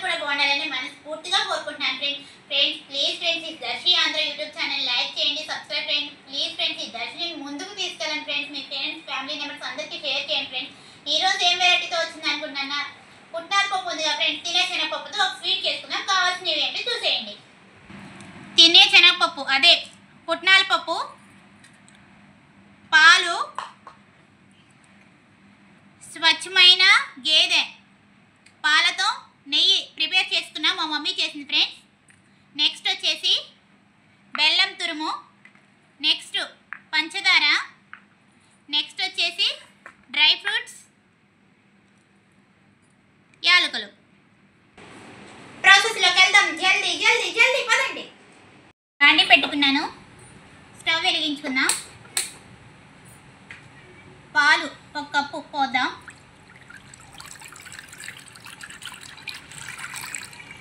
కూడా బాగుండాలని మనస్ఫూర్తిగా కోరుకుంటున్నాను ఫ్రెండ్స్. ప్లీజ్ ఫ్రెండ్స్, ఈ Darshi Andhra YouTube channel like చేయండి, సబ్స్క్రైబ్ చేయండి. ప్లీజ్ ఫ్రెండ్స్, ఈ దర్శిని ముందుకు తీసుకెళ్ళండి ఫ్రెండ్స్. మీ ఫ్రెండ్స్, ఫ్యామిలీ మెంబర్స్ అందరికీ షేర్ చేయండి ఫ్రెండ్స్. ఈ రోజు ఏం వెరైటీతో వచ్చింది అనుకుంటున్నా, పుట్నాల పప్పు ఉందిగా ఫ్రెండ్స్. తినే శనగపప్పుతో ఒక స్వీట్ చేసుకుందాం. కావాల్సినవి ఏంటి చూసేయండి. తినే శనగపప్పు, అదే పుట్నాల పప్పు, పాలు, స్వచ్ఛమైన గేదె పాలతో నెయ్యి ప్రిపేర్ చేసుకున్నాం, మా మమ్మీ చేసింది ఫ్రెండ్స్. నెక్స్ట్ వచ్చేసి బెల్లం తురుము, నెక్స్ట్ పంచదార, నెక్స్ట్ వచ్చేసి డ్రై ఫ్రూట్స్, యాలకులు. ప్రాసెస్లోకి వెళ్దాం. జల్దీ జల్దీ జల్దీ పదండి. బాండి పెట్టుకున్నాను, స్టవ్ వెలిగించుకుందాం. పాలు ఒక కప్పు పోద్దాం.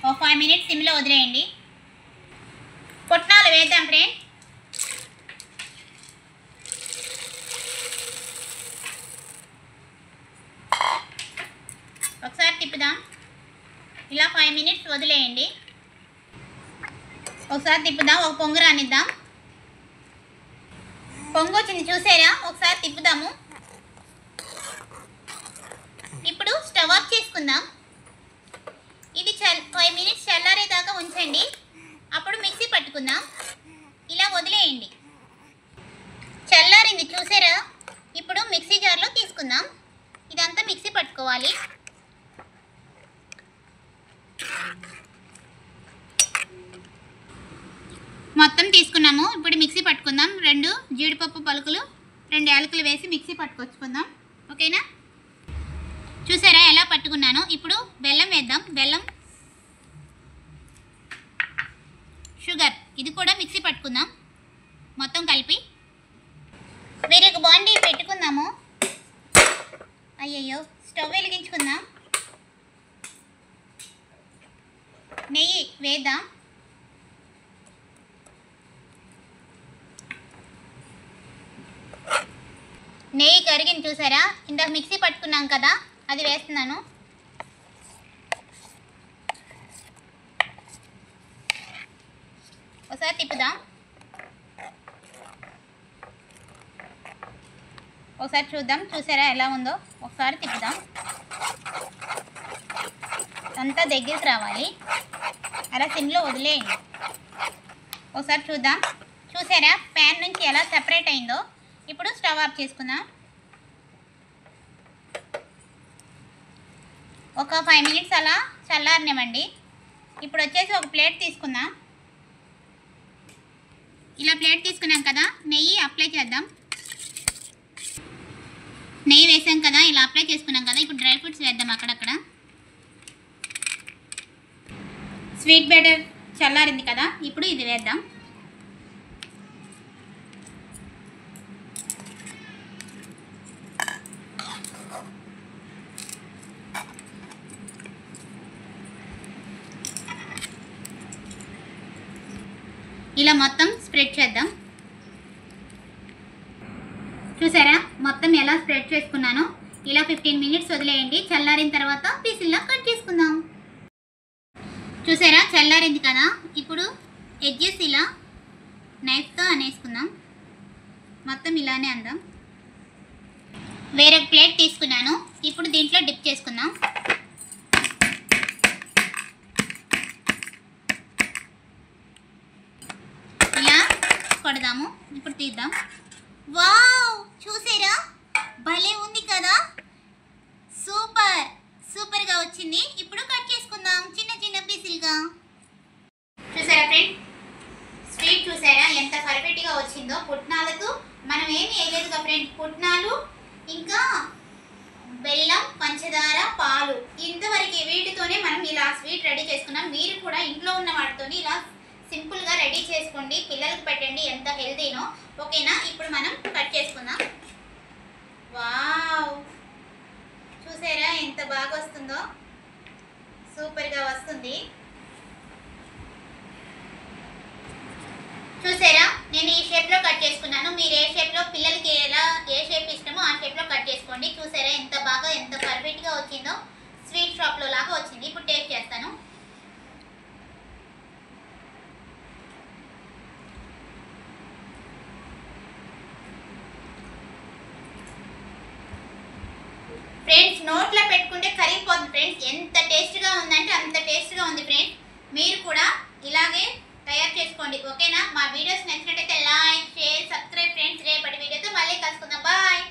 ఒక 5 మినిట్స్ సిమ్లో వదిలేయండి. పుట్నాలు వేద్దాం ఫ్రెండ్. ఒకసారి తిప్పుదాం. ఇలా 5 మినిట్స్ వదిలేయండి. ఒకసారి తిప్పుదాం, ఒక పొంగు రానిద్దాం. పొంగు వచ్చింది చూసారా, ఒకసారి తిప్పుదాము. ఇప్పుడు స్టవ్ ఆఫ్ చేసుకుందాం. ఇది 5 మినిట్స్ చల్లారేదాకా ఉంచండి, అప్పుడు మిక్సీ పట్టుకుందాం. ఇలా వదిలేయండి. చల్లారింది చూసారా, ఇప్పుడు మిక్సీ జార్లో తీసుకుందాం. ఇదంతా మిక్సీ పట్టుకోవాలి. మొత్తం తీసుకున్నాము, ఇప్పుడు మిక్సీ పట్టుకుందాం. 2 జీడిపప్పు పలుకులు, 2 యాలకులు వేసి మిక్సీ పట్టుకొచ్చుకుందాం. ఓకేనా, చూసారా ఎలా పట్టుకున్నాను. ఇప్పుడు బెల్లం వేద్దాం. బెల్లం, షుగర్, ఇది కూడా మిక్సీ పట్టుకుందాం మొత్తం కలిపి. వేరొక బాండీ పెట్టుకుందాము. అయ్యయ్యో, స్టవ్ వెలిగించుకుందాం. నెయ్యి వేద్దాం. నెయ్యి కరిగింది చూసారా, ఇందాక మిక్సీ పట్టుకున్నాం కదా, అది వేస్తున్నాను. ఒకసారి తిప్పుదాం. ఒకసారి చూద్దాం, చూసారా ఎలా ఉందో. ఒకసారి తిప్పుదాం, అంతా దగ్గరికి రావాలి. అలా సిమ్లో వదిలేయండి. ఒకసారి చూద్దాం. చూసారా ప్యాన్ నుంచి ఎలా సెపరేట్ అయిందో. ఇప్పుడు స్టవ్ ఆఫ్ చేసుకుందాం. ఒక 5 మినిట్స్ అలా చల్లారనివ్వండి. ఇప్పుడు వచ్చేసి ఒక ప్లేట్ తీసుకుందాం. ఇలా ప్లేట్ తీసుకున్నాం కదా, నెయ్యి అప్లై చేద్దాం. నెయ్యి వేసాం కదా, ఇలా అప్లై చేసుకున్నాం కదా. ఇప్పుడు డ్రై ఫ్రూట్స్ వేద్దాం అక్కడక్కడ. స్వీట్ బ్యాటర్ చల్లారింది కదా, ఇప్పుడు ఇది వేద్దాం. ఇలా మొత్తం స్ప్రెడ్ చేద్దాం. చూసారా మొత్తం ఎలా స్ప్రెడ్ చేసుకున్నాను. ఇలా 15 మినిట్స్ వదిలేయండి. చల్లారిన తర్వాత పీసుల్లా కట్ చేసుకుందాం. చూసారా చల్లారింది కదా, ఇప్పుడు ఎడ్జెస్ ఇలా నైఫ్తో అనేసుకుందాం. మొత్తం ఇలానే అందాం. వేరే ప్లేట్ తీసుకున్నాను, ఇప్పుడు దీంట్లో డిప్ చేసుకుందాం. కొడదాము. ఇప్పుడు తీద్దాం. వావ్, చూసారా భలే ఉంది కదా, సూపర్ సూపర్గా వచ్చింది. ఇప్పుడు కట్ చేసుకుందాం చిన్న చిన్న పీసులుగా. చూసారా ఫ్రెండ్, స్వీట్ చూసారా ఎంత పర్ఫెక్ట్గా వచ్చిందో. పుట్నాలతో మనం ఏమి వేయలేదుగా ఫ్రెండ్, పుట్నాలు ఇంకా బెల్లం, పంచదార, పాలు, ఇంతవరకు వీటితోనే మనం ఇలా స్వీట్ రెడీ చేసుకున్నాం. మీరు కూడా ఇంట్లో ఉన్న వాటితో ఇలా సింపుల్గా రెడీ చేసుకోండి, పిల్లలకు పెట్టండి, ఎంత హెల్తీనో. ఓకేనా, ఇప్పుడు మనం కట్ చేసుకుందాం. వావ్, చూసారా ఎంత బాగా వస్తుందో, సూపర్గా వస్తుంది. చూసారా నేను ఈ షేప్లో కట్ చేసుకున్నాను. మీరు ఏ షేప్లో పిల్లలకి ఏ షేప్ ఇష్టమో ఆ షేప్లో కట్ చేసుకోండి. చూసారా ఎంత బాగా ఎంత పర్ఫెక్ట్గా వచ్చిందో, స్వీట్ షాప్లో లాగా వచ్చింది. ఇప్పుడు టేస్ట్ చేస్తాను. ఫ్రెండ్స్ నోట్లో పెట్టుకుంటే కరిగిపోతుంది ఫ్రెండ్స్. ఎంత టేస్ట్గా ఉందంటే అంత టేస్ట్గా ఉంది ఫ్రెండ్స్. మీరు కూడా ఇలాగే తయారు చేసుకోండి ఓకేనా. మా వీడియోస్ నచ్చినట్టయితే లైక్ షేర్ సబ్స్క్రైబ్ ఫ్రెండ్స్. రేపటి వీడియోతో మళ్ళీ కలుసుకుందాం. బాయ్.